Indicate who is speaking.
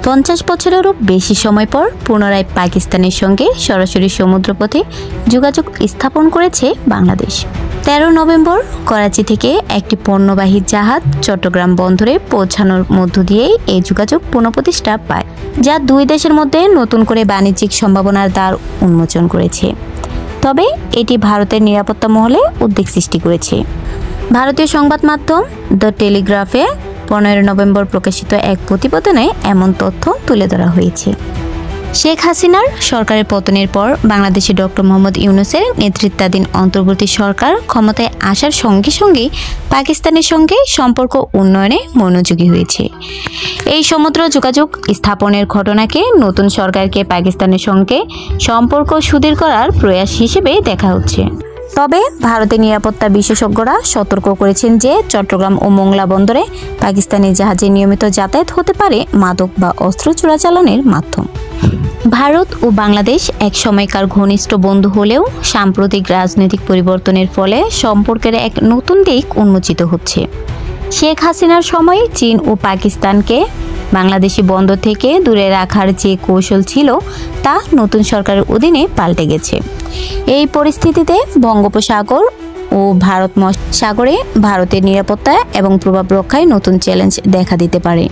Speaker 1: 50 বছরেরও বেশি সময় পর পুনরায় পাকিস্তানের সঙ্গে সরাসরি সমুদ্রপথে যোগাযোগ স্থাপন করেছে বাংলাদেশ। 13 নভেম্বর করাচি থেকে একটি পণ্যবাহী জাহাজ চট্টগ্রাম বন্দরে পৌঁছানোর মধ্য দিয়েই এই যোগাযোগ পুনঃপ্রতিষ্ঠা পায়, যা দুই দেশের মধ্যে নতুন করে বাণিজ্যিক সম্ভাবনার দ্বার উন্মোচন করেছে। তবে এটি ভারতের নিরাপত্তা মহলে উদ্বেগ সৃষ্টি করেছে। ভারতীয় সংবাদ মাধ্যম দ্য টেলিগ্রাফে 15 নভেম্বর প্রকাশিত এক প্রতিবেদনে এমন তথ্য তুলে ধরা হয়েছে। শেখ হাসিনার সরকারের পতনের পর বাংলাদেশে ডক্টর মোহাম্মদ ইউনূসের নেতৃত্বাধীন অন্তর্বর্তী সরকার ক্ষমতায় আসার সঙ্গে সঙ্গেই পাকিস্তানের সঙ্গে সম্পর্ক উন্নয়নে মনোযোগী হয়েছে। এই সমুদ্র যোগাযোগ স্থাপনের ঘটনাকে নতুন সরকারকে পাকিস্তানের সঙ্গে সম্পর্ক সুদৃঢ় করার প্রয়াস হিসেবে দেখা হচ্ছে। তবে ভারতের নিরাপত্তা বিশেষজ্ঞরা সতর্ক করেছেন যে চট্টগ্রাম ও মোংলা বন্দরে পাকিস্তানি জাহাজে নিয়মিত যাতায়াত হতে পারে মাদক বা অস্ত্র চোরাচালানের মাধ্যম। ভারত ও বাংলাদেশ এক সময়কার ঘনিষ্ঠ বন্ধু হলেও সাম্প্রতিক রাজনৈতিক পরিবর্তনের ফলে সম্পর্কের এক নতুন দিক উন্মোচিত হচ্ছে। শেখ হাসিনার সময় চীন ও পাকিস্তানকে বাংলাদেশি বন্দর থেকে দূরে রাখার যে কৌশল ছিল তা নতুন সরকারের অধীনে পাল্টে গেছে। এই পরিস্থিতিতে বঙ্গোপসাগর ও ভারত মহাসাগরে ভারতের নিরাপত্তা এবং প্রভাব রক্ষায় নতুন চ্যালেঞ্জ দেখা দিতে পারে।